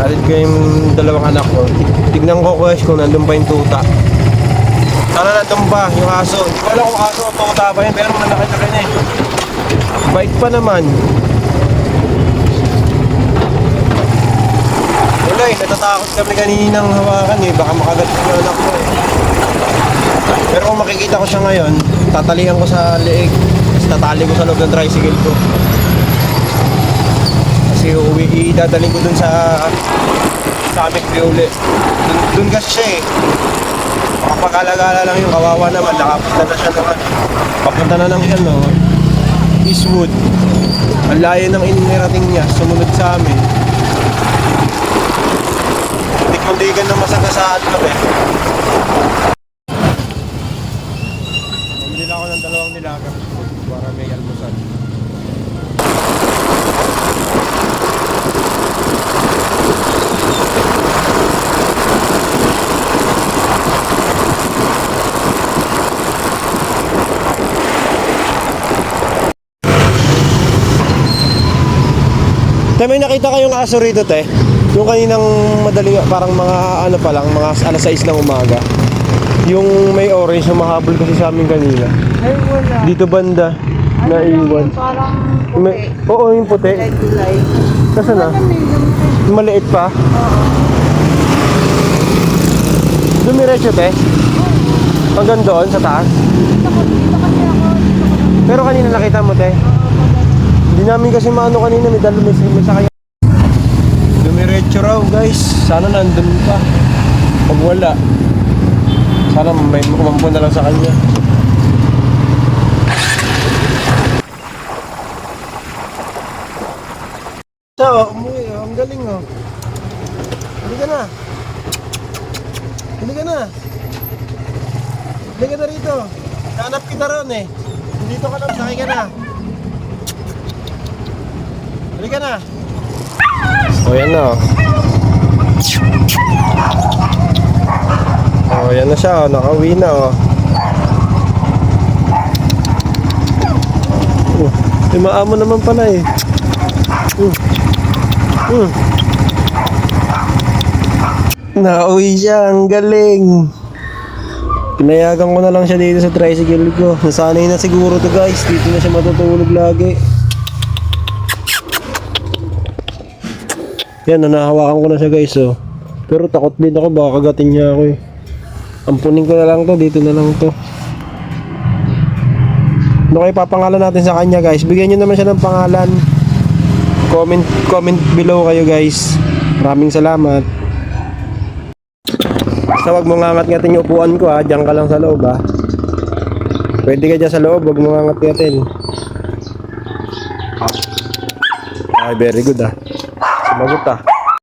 Alit ko yung dalawang anak ko. Tignan ko kung nandun pa yung tuta. Sana nandun pa yung aso. Hindi ko alam kung aso o tuta pa yun, pero malaki na rin eh. Bike pa naman. Wala eh, natatakot kami kaninang hawakan eh. Baka makagat yung anak ko eh. Pero kung makikita ko siya ngayon, tatalihan ko sa leeg. Tapos tatali ko sa loob ng tricycle ko. Kasi idadaling ko dun sa aming Piole. Dun kasi siya eh. Makapag-alagala lang yung kawawa naman. Nakapunta na siya naman. Papunta na ng yan no. Eastwood. Ang layo ng inirating niya. Sumunod sa amin. Hindi na masagasaan kami. Hindi na ako ng dalawang nilagang para may almusal. May nakita kayong aso rito, te? Yung kaninang madaling, parang mga ano pa lang, mga alas 6 ng umaga. Yung may orange na mahabol kasi sa amin kanina. Ay, wala. Dito banda, Ano naiwan. lang, parang puti. Oo, yung puti. Kulay. Nasaan na? Maliit pa? Oo. Dumiretso, te? Hanggang doon, sa taas? Dito kasi ako. Pero kanina nakita mo, te? Hindi namin kasi maano kanina, may dalo may sakay. Dumiretso raw, guys. Sana nandun pa. Pag wala, sana may kumampo na lang sa kanya. So, umuwi. Ang galing, oh. Hindi ka na. Hindi ka na. Hindi ka na rito. Hanap kita ron, eh. Dito ka lang, sakay ka na. Halika na. O yan na. O yan na siya. Nakauwi na. Maamo naman pala eh. Nakauwi siya. Ang galing. Pinayagan ko na lang siya dito sa tricycle ko. Nasanay na siguro to guys. Dito na siya matutulog lagi. Yan, nanahawakan ko na siya guys, oh. Pero takot din ako, baka kagatin niya ako eh. Ampunin ko na lang to, dito na lang to. Ano kayo papangalan natin sa kanya guys? Bigyan nyo naman siya ng pangalan. Comment below kayo guys. Maraming salamat. Basta wag mo ngangat-ngatin yung upuan ko ha, diyan ka lang sa loob ha. Pwede ka dyan sa loob, wag mo ngangat-ngatin. Ay, very good ha. Sumagot ah.